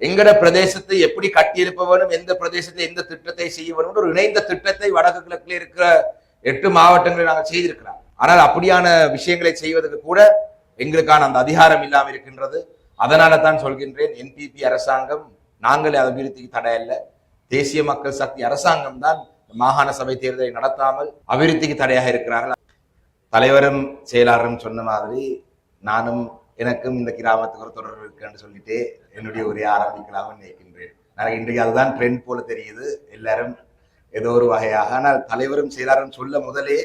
எங்கட பிரதேசத்தை எப்படி கட்டியெழுப்ப வேணும், எந்த பிரதேசத்தை எந்த திட்டத்தை செய்ய வேணும், ஒரு இணைந்த திட்டத்தை வடக்கு கிழக்கில் இருக்கிற 8 மாவட்டங்களை நாங்கள் செய்திருக்கிறோம். ஆனால் அப்படியான விஷயங்களை செய்வதற்கு கூட எங்களுக்கான அந்த அதிகாரம் இல்லாமல் இருக்கின்றது. அதனால தான் சொல்கின்றேன், என்பிபி அரசாங்கம் நாங்கள் அபிவிருத்திக்கு தடையல்ல, தேசிய மக்கள் சக்தி அரசாங்கம் தான் மாகாண சபை தேர்தலை நடத்தாமல் அபிவிருத்திக்கு தடையாக இருக்கிறார்கள். தலைவரும் செயலாளரும் சொன்ன மாதிரி நானும் எனக்கும் இந்த கிராமத்துக்கு ஒரு தொடர்பு இருக்குன்னு சொல்லிட்டு என்னுடைய உரையை ஆரம்பிக்கலாம்னு நினைக்கின்றேன். எனக்கு இன்றைக்கு அதுதான் ட்ரெண்ட் போல தெரியுது, எல்லாரும் ஏதோ ஒரு வகையாக. ஆனால் தலைவரும் செயலாளரும் சொல்ல முதலே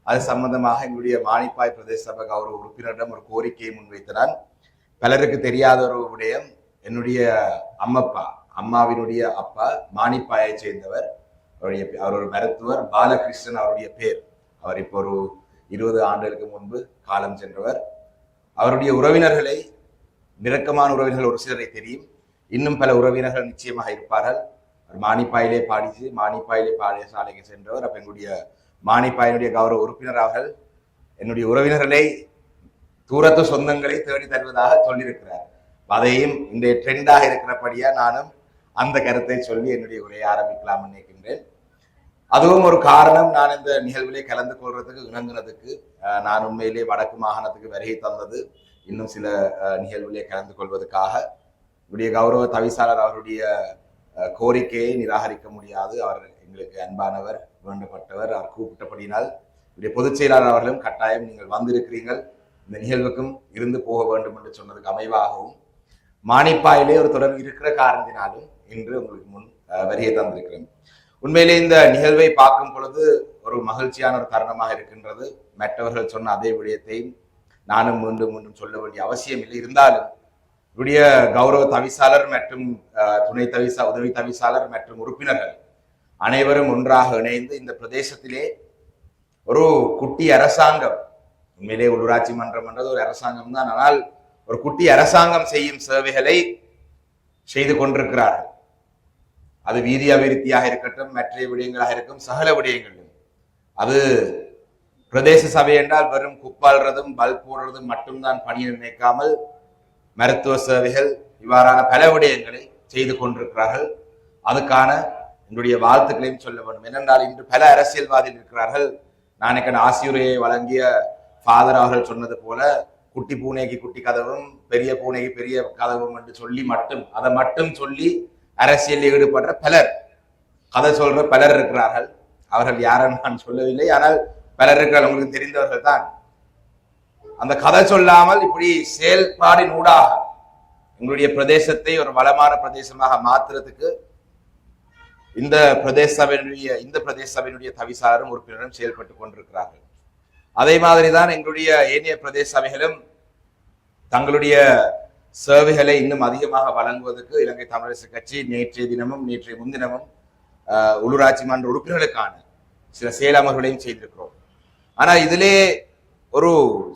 அது சம்பந்தமாக எங்களுடைய மானிப்பாய் பிரதேச சபை கௌரவ உறுப்பினரிடம் ஒரு கோரிக்கையை முன்வைத்தான். பலருக்கு தெரியாத ஒரு விடயம், என்னுடைய அம்மாவினுடைய அப்பா மானிப்பாயை சேர்ந்தவர். அவர் ஒரு மருத்துவர், பாலகிருஷ்ணன் அவருடைய பேர். அவர் இப்போ ஒரு 20 ஆண்டுகளுக்கு முன்பு காலம் சென்றவர். அவருடைய உறவினர்களை, நெருக்கமான உறவினர்கள் ஒரு சிலரை தெரியும், இன்னும் பல உறவினர்கள் நிச்சயமாக இருப்பார்கள். மானிப்பாயிலே பாடிச்சு மானிப்பாயிலே பாடசாலைக்கு சென்றவர். அப்ப எங்களுடைய மானிப்பாயினுடைய கௌரவ உறுப்பினர் அவர்கள் என்னுடைய உறவினர்களை, தூரத்து சொந்தங்களை தேடி தருவதாக சொல்லியிருக்கிறார். அதையும் இந்த ட்ரெண்டாக இருக்கிறபடியா நானும் அந்த கருத்தை சொல்லி என்னுடைய உரையை ஆரம்பிக்கலாம் நினைக்கின்றேன். அதுவும் ஒரு காரணம், நான் இந்த நிகழ்விலே கலந்து கொள்றதுக்கு இணங்குனதுக்கு. நான் உண்மையிலே வடக்கு மாகாணத்துக்கு வருகை தந்தது இன்னும் சில நிகழ்விலே கலந்து கொள்வதற்காக. என்னுடைய கௌரவ தவிசாளர் அவருடைய கோரிக்கையை நிராகரிக்க முடியாது. அவர் எங்களுக்கு அன்பானவர், வேண்டப்பட்டவர். அவர் கூப்பிட்டபடியினால் என்னுடைய பொதுச் செயலாளர் அவர்களும் கட்டாயம் நீங்கள் வந்திருக்கிறீர்கள், இந்த நிகழ்வுக்கும் இருந்து போக வேண்டும் என்று சொன்னதுக்கு அமைவாகவும், மானிப்பாயிலே ஒரு தொடர்பு இருக்கிற காரணத்தினாலும் இன்று உங்களுக்கு முன் வருகை தந்திருக்கிறேன். உண்மையிலே இந்த நிகழ்வை பார்க்கும் பொழுது ஒரு மகிழ்ச்சியான ஒரு தருணமாக இருக்கின்றது. மற்றவர்கள் சொன்ன அதே விடயத்தையும் நானும் மீண்டும் மீண்டும் சொல்ல வேண்டிய அவசியம் இல்லை. இருந்தாலும் இவருடைய கௌரவ தவிசாளர் மற்றும் துணை உதவி தவிசாளர் மற்றும் உறுப்பினர்கள் அனைவரும் ஒன்றாக இணைந்து இந்த பிரதேசத்திலே ஒரு குட்டி அரசாங்கம், உண்மையிலே உள்ளூராட்சி மன்றம் என்றது ஒரு அரசாங்கம் தான், ஆனால் ஒரு குட்டி அரசாங்கம் செய்யும் சேவைகளை செய்து கொண்டிருக்கிறார்கள். அது வீதி அபிவிருத்தியாக இருக்கட்டும், மற்ற விடயங்களாக இருக்கும், சகல விடயங்களும். அது பிரதேச சபை என்றால் வெறும் குப்பாள்றதும் பல்ப் போடுறதும் மட்டும்தான் பணியை நினைக்காமல் மருத்துவ சேவைகள் இவ்வாறான பல விடயங்களை செய்து கொண்டிருக்கிறார்கள். அதுக்கான என்னுடைய வாழ்த்துக்களையும் சொல்ல வேண்டும். ஏனென்றால் இன்று பல அரசியல்வாதிகள் இருக்கிறார்கள். நாளைக்கான ஆசியுரையை வழங்கிய ஃபாதர் அவர்கள் சொன்னது போல, குட்டி பூனைக்கு குட்டி கதவும் பெரிய பூனைக்கு பெரிய கதவும் என்று சொல்லி அதை மட்டும் சொல்லி அரசியலில் ஈடுபடுற பலர், கதை சொல்ற பலர் இருக்கிறார்கள். அவர்கள் யாரும் நான் சொல்லவில்லை, ஆனால் பலர் இருக்கிறார்கள், உங்களுக்கு தெரிந்தவர்கள் தான். அந்த கதை சொல்லாமல் இப்படி செயல்பாடின் ஊடாக எங்களுடைய பிரதேசத்தை ஒரு வளமான பிரதேசமாக மாற்றுறதுக்கு இந்த பிரதேச சபையினுடைய தவிசாளரும் உறுப்பினரும் செயல்பட்டு கொண்டிருக்கிறார்கள். அதே மாதிரிதான் எங்களுடைய ஏனைய பிரதேச சபைகளும் தங்களுடைய சேவைகளை இன்னும் அதிகமாக வழங்குவதற்கு இலங்கை தமிழரசு கட்சி நேற்றைய முன்தினமும் உள்ளூராட்சி மன்ற உறுப்பினர்களுக்கான சில செயலமர்களையும் செய்திருக்கிறோம். ஆனா இதிலே ஒரு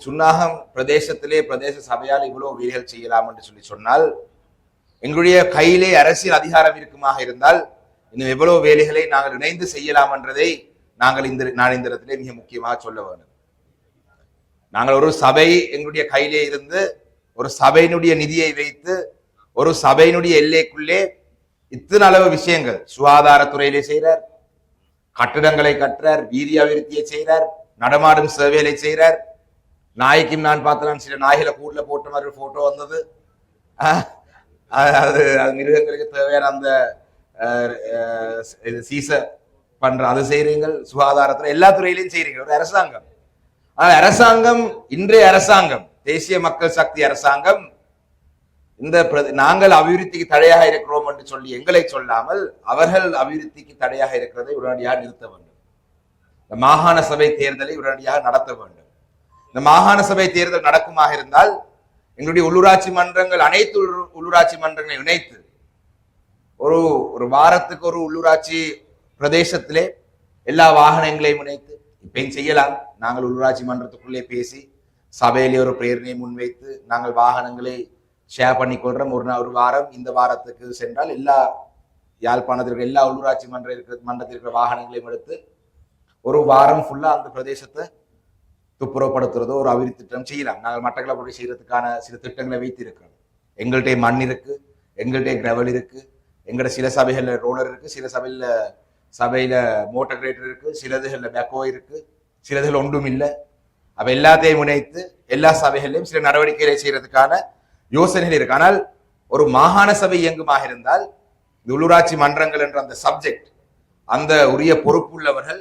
சுன்னாகம் பிரதேசத்திலே பிரதேச சபையால் இவ்வளவு வேலைகள் செய்யலாம் என்று சொன்னால், எங்களுடைய கையிலே அரசியல் அதிகாரம் இருக்குமாக இருந்தால் இன்னும் எவ்வளவு வேலைகளை நாங்கள் இணைந்து செய்யலாம் என்றதை நான் இந்த இடத்திலே மிக முக்கியமாக சொல்ல வேண்டும். நாங்கள் ஒரு சபை எங்களுடைய கையிலே இருந்து ஒரு சபையினுடைய நிதியை வைத்து ஒரு சபையினுடைய எல்லைக்குள்ளே இத்தனை அளவு விஷயங்கள் சுகாதாரத்துறையிலே செய்கிறார், கட்டிடங்களை கட்டுறார், வீதி அபிவிருத்தியை செய்கிறார், நடமாடும் சேவைகளை செய்கிறார். நாய்க்கும் நான் பார்த்தேன், சில நாய்களை கூட்டுல போட்ட மாதிரி போட்டோ வந்தது. அது மிருகங்களுக்கு தேவையான அந்த சீச பண்ற அது செய்றீங்க, சுகாதாரத்துல எல்லா துறையிலையும் செய்றீங்க. ஒரு அரசாங்கம், அரசாங்கம் இன்றைய அரசாங்கம் தேசிய மக்கள் சக்தி அரசாங்கம் இந்த நாங்கள் அபிவிருத்திக்கு தடையாக இருக்கிறோம் என்று சொல்லி எங்களை சொல்லாமல் அவர்கள் அபிவிருத்திக்கு தடையாக இருக்கிறதை உடனடியாக நிறுத்த வேண்டும். இந்த மாகாண சபை தேர்தலை உடனடியாக நடத்த வேண்டும். இந்த மாகாண சபை தேர்தல் நடக்குமாக இருந்தால் எங்களுடைய உள்ளூராட்சி மன்றங்கள், அனைத்து உள்ளூராட்சி மன்றங்களை இணைத்து ஒரு வாரத்துக்கு ஒரு உள்ளூராட்சி பிரதேசத்திலே எல்லா வாகனங்களையும் இணைத்து இப்பயும் செய்யலாம். நாங்கள் உள்ளூராட்சி மன்றத்துக்குள்ளே பேசி சபையிலே ஒரு பிரேரணையை முன்வைத்து நாங்கள் வாகனங்களை ஷேர் பண்ணி கொள்றோம். ஒரு வாரம் இந்த வாரத்துக்கு சென்றால் எல்லா யாழ்ப்பாணத்தில் எல்லா உள்ளூராட்சி மன்றத்தில் இருக்கிற வாகனங்களையும் எடுத்து ஒரு வாரம் ஃபுல்லா அந்த பிரதேசத்தை துப்புரவுப்படுத்துறதோ ஒரு அபிவிருத்தி திட்டம் செய்யலாம். நாங்கள் மட்டக்களப்பு செய்யறதுக்கான சில திட்டங்களை வைத்து இருக்கிறோம். எங்கள்கிட்ட மண் இருக்கு, எங்கள்கிட்ட கிரவல் இருக்கு, எங்கட சில சபைகள்ல ரோலர் இருக்கு, சில சபையில மோட்டர் கிரேட்டர் இருக்கு, சிலதுகள்ல பேக்கோ இருக்கு, சிலதுகள் ஒன்றும் இல்லை. அப்ப எல்லாத்தையும் இணைத்து எல்லா சபைகளிலும் சில நடவடிக்கைகளை செய்யறதுக்கான யோசனைகள் இருக்கு. ஆனால் ஒரு மாகாண சபை இயங்குமாக இருந்தால் இந்த உள்ளூராட்சி மன்றங்கள் என்ற அந்த சப்ஜெக்ட், அந்த உரிய பொறுப்புள்ளவர்கள்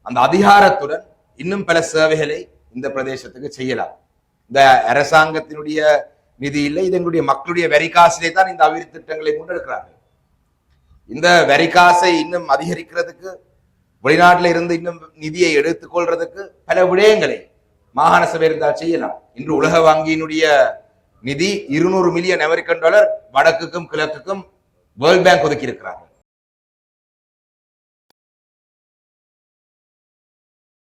அந்த அதிகாரத்துடன் இன்னும் பல சேவைகளை இந்த பிரதேசத்துக்கு செய்யலாம். இந்த அரசாங்கத்தினுடைய நிதி இல்லை, இது எங்களுடைய மக்களுடைய வரிகாசிலே தான் இந்த அபிவிருத்தி திட்டங்களை முன்னெடுக்கிறார்கள். இந்த வரிகாசை இன்னும் அதிகரிக்கிறதுக்கு, வெளிநாட்டில இருந்து இன்னும் நிதியை எடுத்துக்கொள்றதுக்கு பல விடயங்களை மாகாண சபை இருந்தால் செய்யலாம். இன்று உலக வங்கியினுடைய நிதி $200 மில்லியன் வடக்குக்கும் கிழக்குக்கும் வேர்ல்ட் பேங்க் ஒதுக்கி இருக்கிறார்கள்.